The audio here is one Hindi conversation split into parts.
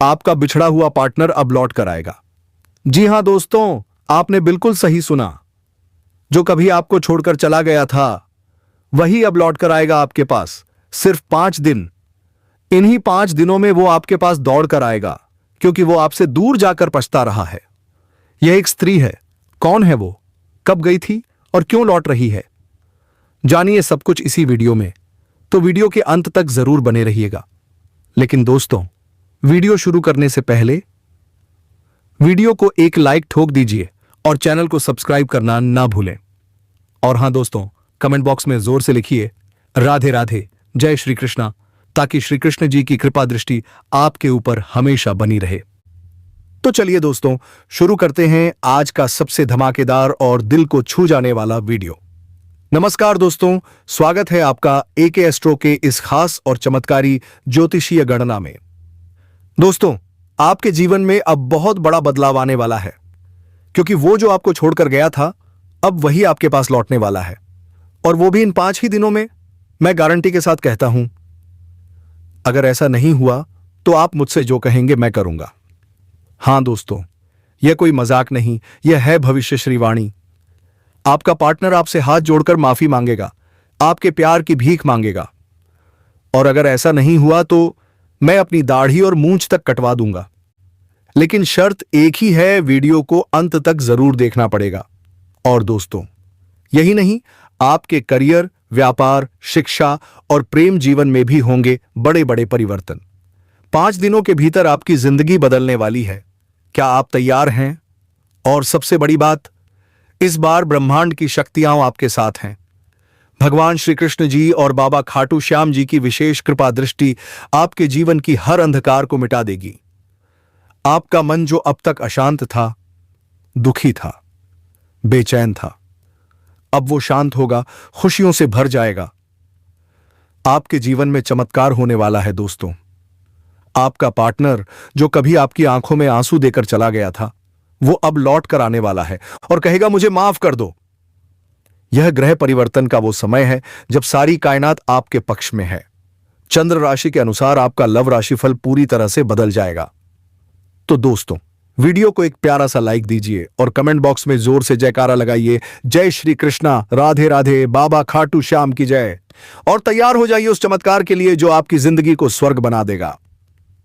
आपका बिछड़ा हुआ पार्टनर अब लौट कर आएगा। जी हां दोस्तों, आपने बिल्कुल सही सुना। जो कभी आपको छोड़कर चला गया था वही अब लौट कर आएगा आपके पास। सिर्फ 5 दिन। इन्हीं 5 दिनों में वो आपके पास दौड़ कर आएगा, क्योंकि वो आपसे दूर जाकर पछता रहा है। यह एक स्त्री है। कौन है वो, कब गई थी और क्यों लौट रही है? जानिए सब कुछ इसी वीडियो में, तो वीडियो के अंत तक जरूर बने रहिएगा। लेकिन दोस्तों, वीडियो शुरू करने से पहले वीडियो को एक लाइक ठोक दीजिए और चैनल को सब्सक्राइब करना ना भूलें। और हां दोस्तों, कमेंट बॉक्स में जोर से लिखिए राधे राधे, जय श्री कृष्णा, ताकि श्री कृष्ण जी की कृपा दृष्टि आपके ऊपर हमेशा बनी रहे। तो चलिए दोस्तों, शुरू करते हैं आज का सबसे धमाकेदार और दिल को छू जाने वाला वीडियो। नमस्कार दोस्तों, स्वागत है आपका एके एस्ट्रो के इस खास और चमत्कारी ज्योतिषीय गणना में। दोस्तों, आपके जीवन में अब बहुत बड़ा बदलाव आने वाला है, क्योंकि वो जो आपको छोड़कर गया था अब वही आपके पास लौटने वाला है, और वो भी इन 5 ही दिनों में। मैं गारंटी के साथ कहता हूं, अगर ऐसा नहीं हुआ तो आप मुझसे जो कहेंगे मैं करूंगा। हां दोस्तों, यह कोई मजाक नहीं, यह है भविष्य श्रीवाणी। आपका पार्टनर आपसे हाथ जोड़कर माफी मांगेगा, आपके प्यार की भीख मांगेगा, और अगर ऐसा नहीं हुआ तो मैं अपनी दाढ़ी और मूंछ तक कटवा दूंगा। लेकिन शर्त एक ही है, वीडियो को अंत तक जरूर देखना पड़ेगा। और दोस्तों, यही नहीं, आपके करियर, व्यापार, शिक्षा और प्रेम जीवन में भी होंगे बड़े बड़े परिवर्तन। 5 दिनों के भीतर आपकी जिंदगी बदलने वाली है। क्या आप तैयार हैं? और सबसे बड़ी बात, इस बार ब्रह्मांड की शक्तियां आपके साथ हैं। भगवान श्री कृष्ण जी और बाबा खाटू श्याम जी की विशेष कृपा दृष्टि आपके जीवन की हर अंधकार को मिटा देगी। आपका मन जो अब तक अशांत था, दुखी था, बेचैन था, अब वो शांत होगा, खुशियों से भर जाएगा। आपके जीवन में चमत्कार होने वाला है दोस्तों। आपका पार्टनर जो कभी आपकी आंखों में आंसू देकर चला गया था, वो अब लौट कर आने वाला है और कहेगा मुझे माफ कर दो। यह ग्रह परिवर्तन का वो समय है जब सारी कायनात आपके पक्ष में है। चंद्र राशि के अनुसार आपका लव राशिफल पूरी तरह से बदल जाएगा। तो दोस्तों, वीडियो को एक प्यारा सा लाइक दीजिए और कमेंट बॉक्स में जोर से जयकारा लगाइए, जय श्री कृष्णा, राधे राधे, बाबा खाटू श्याम की जय। और तैयार हो जाइए उस चमत्कार के लिए जो आपकी जिंदगी को स्वर्ग बना देगा।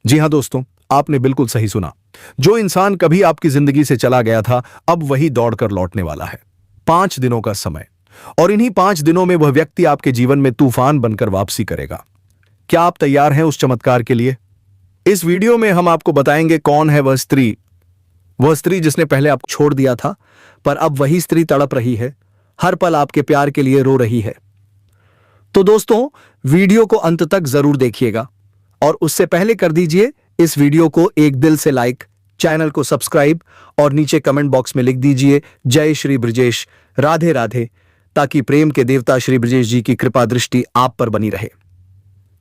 जी हां दोस्तों, आपने बिल्कुल सही सुना। जो इंसान कभी आपकी जिंदगी से चला गया था अब वही दौड़कर लौटने वाला है। 5 दिनों का समय, और इन्हीं 5 दिनों में वह व्यक्ति आपके जीवन में तूफान बनकर वापसी करेगा। क्या आप तैयार हैं उस चमत्कार के लिए? इस वीडियो में हम आपको बताएंगे कौन है वह स्त्री जिसने पहले आपको छोड़ दिया था, पर अब वही स्त्री तड़प रही है, हर पल आपके प्यार के लिए रो रही है। तो दोस्तों, वीडियो को अंत तक जरूर देखिएगा, और उससे पहले कर दीजिए इस वीडियो को एक दिल से लाइक, चैनल को सब्सक्राइब और नीचे कमेंट बॉक्स में लिख दीजिए जय श्री ब्रजेश, राधे राधे, ताकि प्रेम के देवता श्री ब्रजेश जी की कृपा दृष्टि आप पर बनी रहे।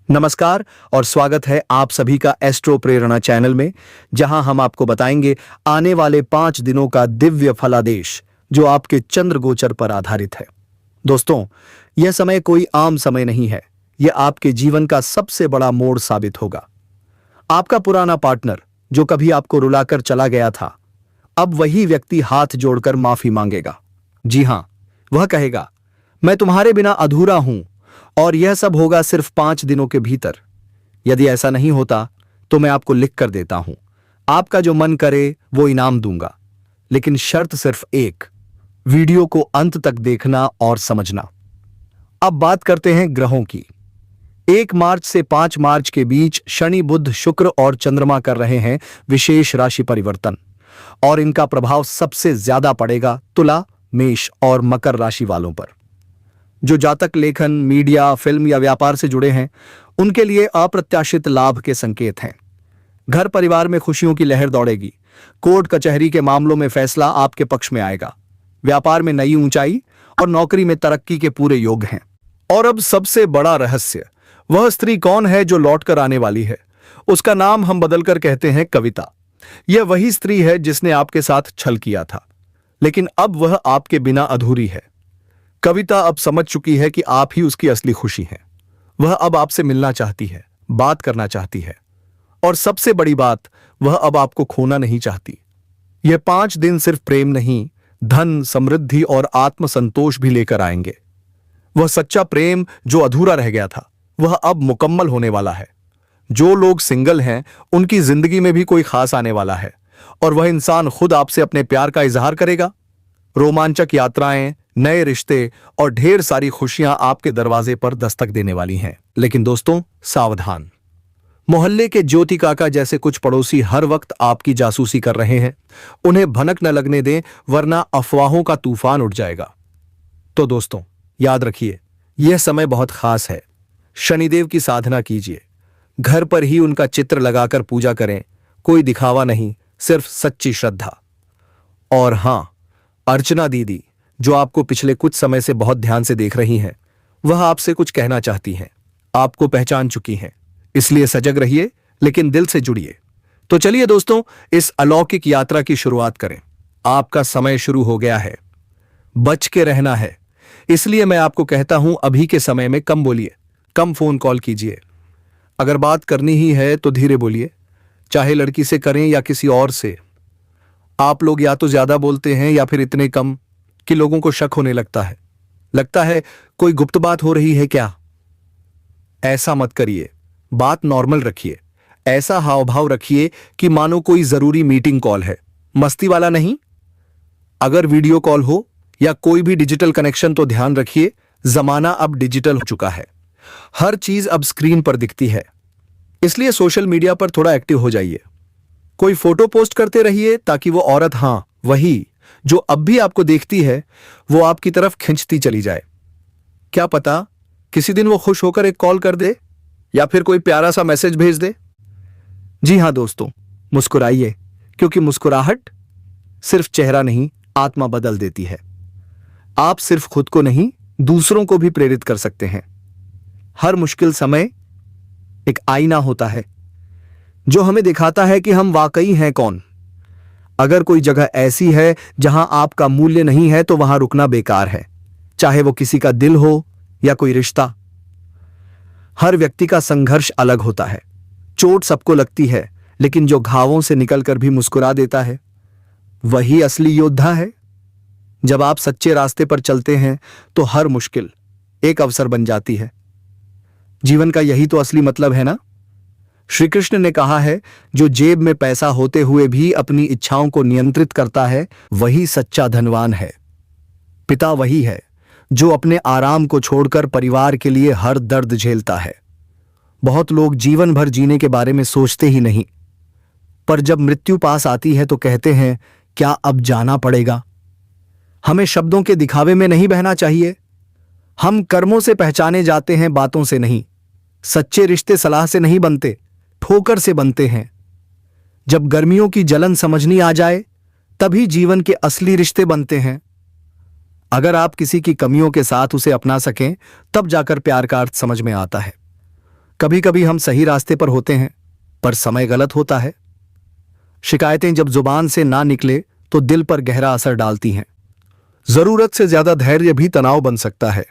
नमस्कार और स्वागत है आप सभी का एस्ट्रो प्रेरणा चैनल में, जहां हम आपको बताएंगे आने वाले 5 दिनों का दिव्य फलादेश जो आपके चंद्र गोचर पर आधारित है। दोस्तों, यह समय कोई आम समय नहीं है, यह आपके जीवन का सबसे बड़ा मोड़ साबित होगा। आपका पुराना पार्टनर जो कभी आपको रुलाकर चला गया था, अब वही व्यक्ति हाथ जोड़कर माफी मांगेगा। जी हां, वह कहेगा मैं तुम्हारे बिना अधूरा हूं, और यह सब होगा सिर्फ 5 दिनों के भीतर। यदि ऐसा नहीं होता तो मैं आपको लिख कर देता हूं, आपका जो मन करे वो इनाम दूंगा। लेकिन शर्त सिर्फ एक, वीडियो को अंत तक देखना और समझना। अब बात करते हैं ग्रहों की। 1 मार्च से 5 मार्च के बीच शनि, बुध, शुक्र और चंद्रमा कर रहे हैं विशेष राशि परिवर्तन, और इनका प्रभाव सबसे ज्यादा पड़ेगा तुला, मेष और मकर राशि वालों पर। जो जातक लेखन, मीडिया, फिल्म या व्यापार से जुड़े हैं, उनके लिए अप्रत्याशित लाभ के संकेत हैं। घर परिवार में खुशियों की लहर दौड़ेगी। कोर्ट कचहरी के मामलों में फैसला आपके पक्ष में आएगा। व्यापार में नई ऊंचाई और नौकरी में तरक्की के पूरे योग हैं। और अब सबसे बड़ा रहस्य, वह स्त्री कौन है जो लौट कर आने वाली है? उसका नाम हम बदलकर कहते हैं कविता। यह वही स्त्री है जिसने आपके साथ छल किया था, लेकिन अब वह आपके बिना अधूरी है। कविता अब समझ चुकी है कि आप ही उसकी असली खुशी हैं। वह अब आपसे मिलना चाहती है, बात करना चाहती है, और सबसे बड़ी बात, वह अब आपको खोना नहीं चाहती। यह 5 दिन सिर्फ प्रेम नहीं, धन, समृद्धि और आत्मसंतोष भी लेकर आएंगे। वह सच्चा प्रेम जो अधूरा रह गया था, वह अब मुकम्मल होने वाला है। जो लोग सिंगल हैं, उनकी जिंदगी में भी कोई खास आने वाला है और वह इंसान खुद आपसे अपने प्यार का इजहार करेगा। रोमांचक यात्राएं, नए रिश्ते और ढेर सारी खुशियां आपके दरवाजे पर दस्तक देने वाली हैं। लेकिन दोस्तों, सावधान। मोहल्ले के ज्योति काका जैसे कुछ पड़ोसी हर वक्त आपकी जासूसी कर रहे हैं। उन्हें भनक न लगने दें, वरना अफवाहों का तूफान उठ जाएगा। तो दोस्तों, याद रखिए, यह समय बहुत खास है। शनिदेव की साधना कीजिए, घर पर ही उनका चित्र लगाकर पूजा करें। कोई दिखावा नहीं, सिर्फ सच्ची श्रद्धा। और हां, अर्चना दीदी, जो आपको पिछले कुछ समय से बहुत ध्यान से देख रही हैं, वह आपसे कुछ कहना चाहती हैं। आपको पहचान चुकी हैं, इसलिए सजग रहिए, लेकिन दिल से जुड़िए। तो चलिए दोस्तों, इस अलौकिक यात्रा की शुरुआत करें। आपका समय शुरू हो गया है। बच के रहना है, इसलिए मैं आपको कहता हूं, अभी के समय में कम बोलिए, कम फोन कॉल कीजिए। अगर बात करनी ही है तो धीरे बोलिए, चाहे लड़की से करें या किसी और से। आप लोग या तो ज्यादा बोलते हैं या फिर इतने कम कि लोगों को शक होने लगता है कोई गुप्त बात हो रही है क्या। ऐसा मत करिए, बात नॉर्मल रखिए। ऐसा हाव भाव रखिए कि मानो कोई जरूरी मीटिंग कॉल है, मस्ती वाला नहीं। अगर वीडियो कॉल हो या कोई भी डिजिटल कनेक्शन, तो ध्यान रखिए, जमाना अब डिजिटल हो चुका है। हर चीज अब स्क्रीन पर दिखती है, इसलिए सोशल मीडिया पर थोड़ा एक्टिव हो जाइए। कोई फोटो पोस्ट करते रहिए ताकि वो औरत, हां वही, जो अब भी आपको देखती है, वो आपकी तरफ खिंचती चली जाए। क्या पता किसी दिन वो खुश होकर एक कॉल कर दे या फिर कोई प्यारा सा मैसेज भेज दे। जी हां दोस्तों, मुस्कुराइए, क्योंकि मुस्कुराहट सिर्फ चेहरा नहीं, आत्मा बदल देती है। आप सिर्फ खुद को नहीं, दूसरों को भी प्रेरित कर सकते हैं। हर मुश्किल समय एक आईना होता है जो हमें दिखाता है कि हम वाकई हैं कौन। अगर कोई जगह ऐसी है जहां आपका मूल्य नहीं है, तो वहां रुकना बेकार है, चाहे वो किसी का दिल हो या कोई रिश्ता। हर व्यक्ति का संघर्ष अलग होता है। चोट सबको लगती है, लेकिन जो घावों से निकलकर भी मुस्कुरा देता है, वही असली योद्धा है। जब आप सच्चे रास्ते पर चलते हैं, तो हर मुश्किल एक अवसर बन जाती है। जीवन का यही तो असली मतलब है ना। श्री कृष्ण ने कहा है, जो जेब में पैसा होते हुए भी अपनी इच्छाओं को नियंत्रित करता है, वही सच्चा धनवान है। पिता वही है जो अपने आराम को छोड़कर परिवार के लिए हर दर्द झेलता है। बहुत लोग जीवन भर जीने के बारे में सोचते ही नहीं, पर जब मृत्यु पास आती है तो कहते हैं, क्या अब जाना पड़ेगा। हमें शब्दों के दिखावे में नहीं बहना चाहिए। हम कर्मों से पहचाने जाते हैं, बातों से नहीं। सच्चे रिश्ते सलाह से नहीं बनते, ठोकर से बनते हैं। जब गर्मियों की जलन समझनी आ जाए, तभी जीवन के असली रिश्ते बनते हैं। अगर आप किसी की कमियों के साथ उसे अपना सकें, तब जाकर प्यार का अर्थ समझ में आता है। कभी कभी हम सही रास्ते पर होते हैं, पर समय गलत होता है। शिकायतें जब जुबान से ना निकले, तो दिल पर गहरा असर डालती हैं। जरूरत से ज्यादा धैर्य भी तनाव बन सकता है।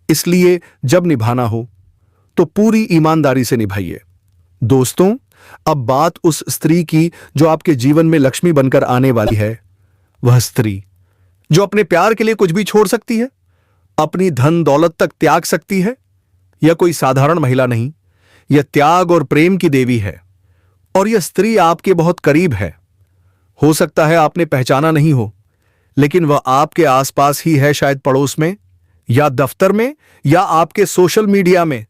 इसलिए जब निभाना हो, तो पूरी ईमानदारी से निभाइए। दोस्तों, अब बात उस स्त्री की जो आपके जीवन में लक्ष्मी बनकर आने वाली है। वह स्त्री जो अपने प्यार के लिए कुछ भी छोड़ सकती है, अपनी धन दौलत तक त्याग सकती है। यह कोई साधारण महिला नहीं, यह त्याग और प्रेम की देवी है। और यह स्त्री आपके बहुत करीब है। हो सकता है आपने पहचाना नहीं हो, लेकिन वह आपके आसपास ही है, शायद पड़ोस में या दफ्तर में या आपके सोशल मीडिया में।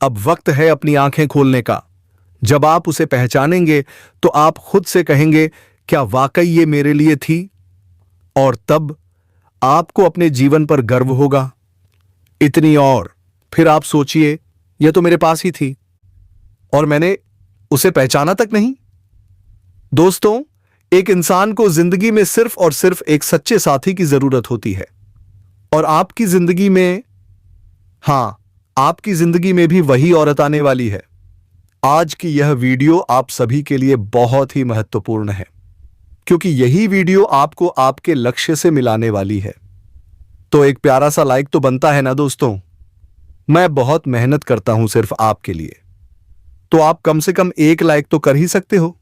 अब वक्त है अपनी आंखें खोलने का। जब आप उसे पहचानेंगे, तो आप खुद से कहेंगे, क्या वाकई ये मेरे लिए थी। और तब आपको अपने जीवन पर गर्व होगा। इतनी और फिर आप सोचिए, यह तो मेरे पास ही थी और मैंने उसे पहचाना तक नहीं। दोस्तों, एक इंसान को जिंदगी में सिर्फ और सिर्फ एक सच्चे साथी की जरूरत होती है। और आपकी जिंदगी में, हां, आपकी जिंदगी में भी वही औरत आने वाली है। आज की यह वीडियो आप सभी के लिए बहुत ही महत्वपूर्ण है, क्योंकि यही वीडियो आपको आपके लक्ष्य से मिलाने वाली है। तो एक प्यारा सा लाइक तो बनता है ना दोस्तों। मैं बहुत मेहनत करता हूं सिर्फ आपके लिए, तो आप कम से कम एक लाइक तो कर ही सकते हो।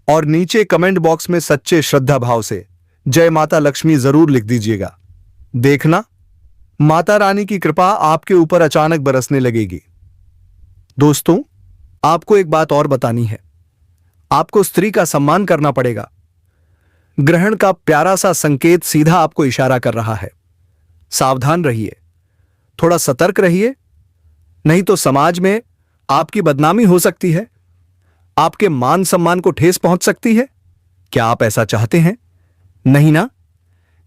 और नीचे कमेंट बॉक्स में सच्चे श्रद्धा भाव से जय माता लक्ष्मी जरूर लिख दीजिएगा। देखना, माता रानी की कृपा आपके ऊपर अचानक बरसने लगेगी। दोस्तों, आपको एक बात और बतानी है। आपको स्त्री का सम्मान करना पड़ेगा। ग्रहण का प्यारा सा संकेत सीधा आपको इशारा कर रहा है। सावधान रहिए, थोड़ा सतर्क रहिए, नहीं तो समाज में आपकी बदनामी हो सकती है, आपके मान सम्मान को ठेस पहुंच सकती है। क्या आप ऐसा चाहते हैं? नहीं ना?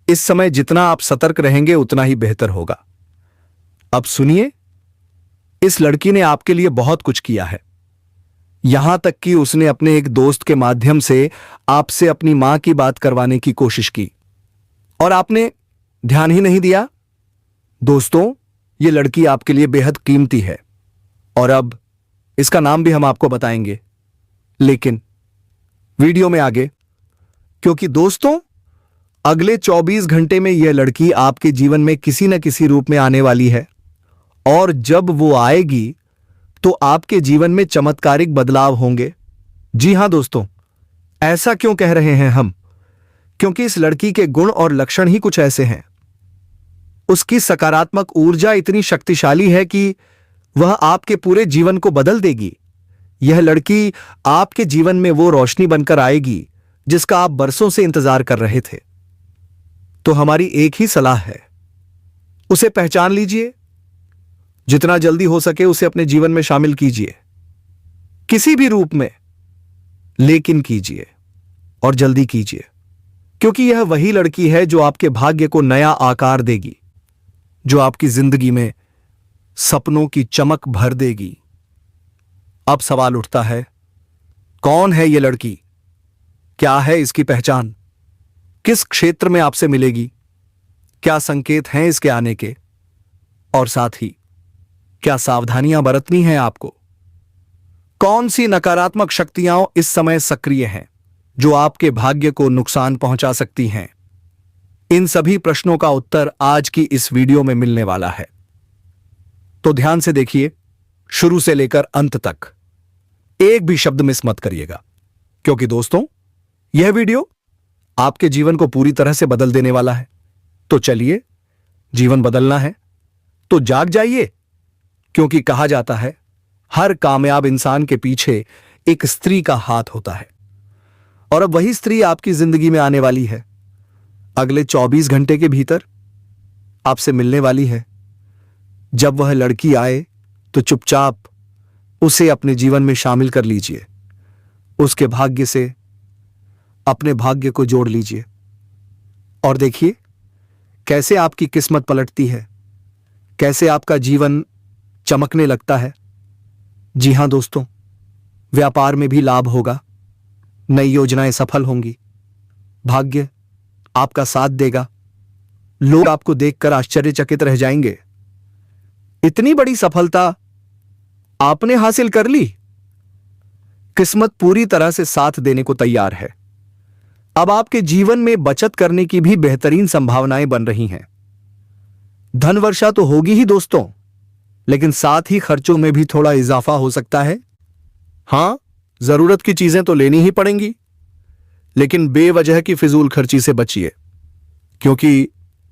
इस समय जितना आप सतर्क रहेंगे उतना ही बेहतर होगा। अब सुनिए, इस लड़की ने आपके लिए बहुत कुछ किया है। यहां तक कि उसने अपने एक दोस्त के माध्यम से आपसे अपनी मां की बात करवाने की कोशिश की और आपने ध्यान ही नहीं दिया। दोस्तों, यह लड़की आपके लिए बेहद कीमती है और अब इसका नाम भी हम आपको बताएंगे, लेकिन वीडियो में आगे, क्योंकि दोस्तों अगले 24 घंटे में यह लड़की आपके जीवन में किसी न किसी रूप में आने वाली है और जब वो आएगी तो आपके जीवन में चमत्कारिक बदलाव होंगे। जी हां दोस्तों, ऐसा क्यों कह रहे हैं हम? क्योंकि इस लड़की के गुण और लक्षण ही कुछ ऐसे हैं। उसकी सकारात्मक ऊर्जा इतनी शक्तिशाली है कि वह आपके पूरे जीवन को बदल देगी। यह लड़की आपके जीवन में वो रोशनी बनकर आएगी जिसका आप बरसों से इंतजार कर रहे थे। तो हमारी एक ही सलाह है, उसे पहचान लीजिए, जितना जल्दी हो सके उसे अपने जीवन में शामिल कीजिए, किसी भी रूप में, लेकिन कीजिए और जल्दी कीजिए, क्योंकि यह वही लड़की है जो आपके भाग्य को नया आकार देगी, जो आपकी जिंदगी में सपनों की चमक भर देगी। अब सवाल उठता है, कौन है यह लड़की? क्या है इसकी पहचान? किस क्षेत्र में आपसे मिलेगी? क्या संकेत हैं इसके आने के? और साथ ही क्या सावधानियां बरतनी हैं आपको? कौन सी नकारात्मक शक्तियां इस समय सक्रिय हैं जो आपके भाग्य को नुकसान पहुंचा सकती हैं? इन सभी प्रश्नों का उत्तर आज की इस वीडियो में मिलने वाला है। तो ध्यान से देखिए, शुरू से लेकर अंत तक, एक भी शब्द मिस मत करिएगा, क्योंकि दोस्तों यह वीडियो आपके जीवन को पूरी तरह से बदल देने वाला है। तो चलिए, जीवन बदलना है तो जाग जाइए, क्योंकि कहा जाता है हर कामयाब इंसान के पीछे एक स्त्री का हाथ होता है और अब वही स्त्री आपकी जिंदगी में आने वाली है। अगले 24 घंटे के भीतर आपसे मिलने वाली है। जब वह लड़की आए तो चुपचाप उसे अपने जीवन में शामिल कर लीजिए, उसके भाग्य से अपने भाग्य को जोड़ लीजिए और देखिए कैसे आपकी किस्मत पलटती है, कैसे आपका जीवन चमकने लगता है। जी हां दोस्तों, व्यापार में भी लाभ होगा, नई योजनाएं सफल होंगी, भाग्य आपका साथ देगा, लोग आपको देखकर आश्चर्यचकित रह जाएंगे। इतनी बड़ी सफलता आपने हासिल कर ली। किस्मत पूरी तरह से साथ देने को तैयार है। अब आपके जीवन में बचत करने की भी बेहतरीन संभावनाएं बन रही हैं। धन वर्षा तो होगी ही दोस्तों, लेकिन साथ ही खर्चों में भी थोड़ा इजाफा हो सकता है। हां, जरूरत की चीजें तो लेनी ही पड़ेंगी, लेकिन बेवजह की फिजूल खर्ची से बचिए, क्योंकि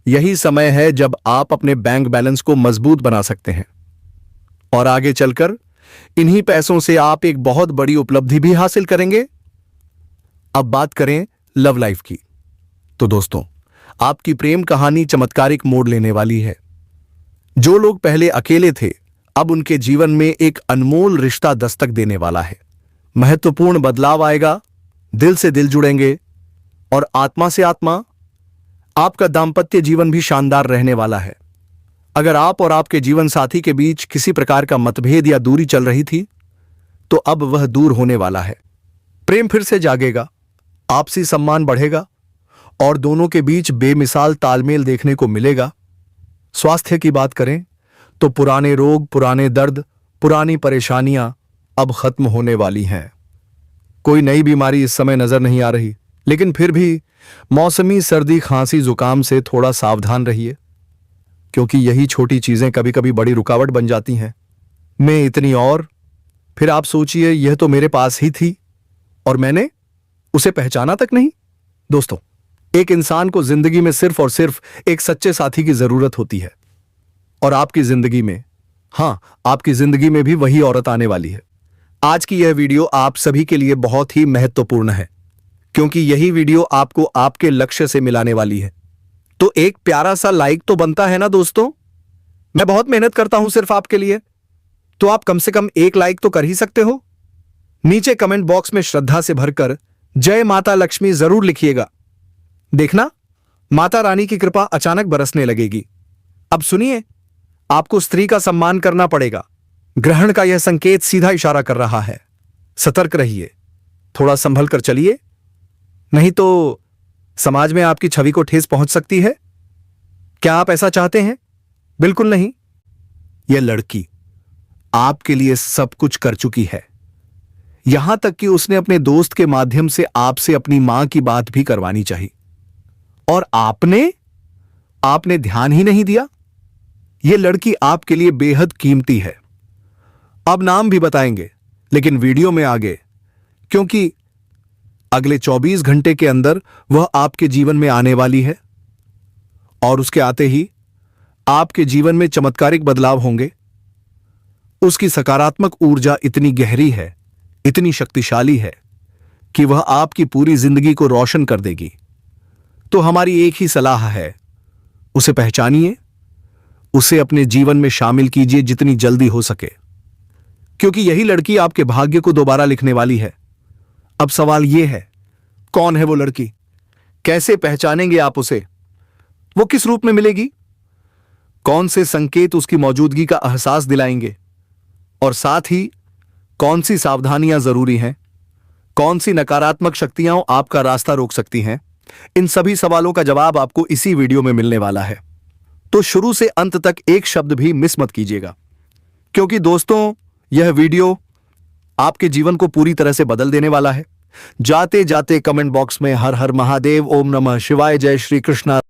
यही समय है जब आप अपने बैंक बैलेंस को मजबूत बना सकते हैं और आगे चलकर इन्हीं पैसों से आप एक बहुत बड़ी उपलब्धि भी हासिल करेंगे। अब बात करें लव लाइफ की, तो दोस्तों आपकी प्रेम कहानी चमत्कारिक मोड़ लेने वाली है। जो लोग पहले अकेले थे, अब उनके जीवन में एक अनमोल रिश्ता दस्तक देने वाला है। महत्वपूर्ण बदलाव आएगा, दिल से दिल जुड़ेंगे और आत्मा से आत्मा। आपका दांपत्य जीवन भी शानदार रहने वाला है। अगर आप और आपके जीवन साथी के बीच किसी प्रकार का मतभेद या दूरी चल रही थी, तो अब वह दूर होने वाला है। प्रेम फिर से जागेगा, आपसी सम्मान बढ़ेगा और दोनों के बीच बेमिसाल तालमेल देखने को मिलेगा। स्वास्थ्य की बात करें तो पुराने रोग, पुराने दर्द, पुरानी परेशानियां अब खत्म होने वाली हैं। कोई नई बीमारी इस समय नजर नहीं आ रही, लेकिन फिर भी मौसमी सर्दी, खांसी, जुकाम से थोड़ा सावधान रहिए, क्योंकि यही छोटी चीजें कभी कभी बड़ी रुकावट बन जाती हैं। मैं इतनी और फिर आप सोचिए, यह तो मेरे पास ही थी और मैंने उसे पहचाना तक नहीं। दोस्तों, एक इंसान को जिंदगी में सिर्फ और सिर्फ एक सच्चे साथी की जरूरत होती है। और आपकी जिंदगी में, हां, आपकी जिंदगी में भी वही औरत आने वाली है। आज की यह वीडियो आप सभी के लिए बहुत ही महत्वपूर्ण है, क्योंकि यही वीडियो आपको आपके लक्ष्य से मिलाने वाली है। तो एक प्यारा सा लाइक तो बनता है ना दोस्तों। मैं बहुत मेहनत करता हूं सिर्फ आपके लिए, तो आप कम से कम एक लाइक तो कर ही सकते हो। नीचे कमेंट बॉक्स में श्रद्धा से भरकर जय माता लक्ष्मी जरूर लिखिएगा। देखना, माता रानी की कृपा अचानक बरसने लगेगी। अब सुनिए, आपको स्त्री का सम्मान करना पड़ेगा। ग्रहण का यह संकेत सीधा इशारा कर रहा है। सतर्क रहिए, थोड़ा संभल कर चलिए, नहीं तो समाज में आपकी छवि को ठेस पहुंच सकती है। क्या आप ऐसा चाहते हैं? बिल्कुल नहीं। यह लड़की आपके लिए सब कुछ कर चुकी है, यहां तक कि उसने अपने दोस्त के माध्यम से आपसे अपनी मां की बात भी करवानी चाहिए, और आपने ध्यान ही नहीं दिया। यह लड़की आपके लिए बेहद कीमती है। अब नाम भी बताएंगे, लेकिन वीडियो में आगे, क्योंकि अगले 24 घंटे के अंदर वह आपके जीवन में आने वाली है, और उसके आते ही आपके जीवन में चमत्कारिक बदलाव होंगे। उसकी सकारात्मक ऊर्जा इतनी गहरी है, इतनी शक्तिशाली है कि वह आपकी पूरी जिंदगी को रोशन कर देगी। तो हमारी एक ही सलाह है, उसे पहचानिए, उसे अपने जीवन में शामिल कीजिए जितनी जल्दी हो सके, क्योंकि यही लड़की आपके भाग्य को दोबारा लिखने वाली है। अब सवाल यह है, कौन है वो लड़की? कैसे पहचानेंगे आप उसे? वो किस रूप में मिलेगी? कौन से संकेत उसकी मौजूदगी का एहसास दिलाएंगे? और साथ ही कौन सी सावधानियां जरूरी हैं? कौन सी नकारात्मक शक्तियां आपका रास्ता रोक सकती हैं? इन सभी सवालों का जवाब आपको इसी वीडियो में मिलने वाला है। तो शुरू से अंत तक एक शब्द भी मिस मत कीजिएगा, क्योंकि दोस्तों, यह वीडियो आपके जीवन को पूरी तरह से बदल देने वाला है। जाते जाते कमेंट बॉक्स में हर हर महादेव, ओम नमः शिवाय, जय श्री कृष्णा।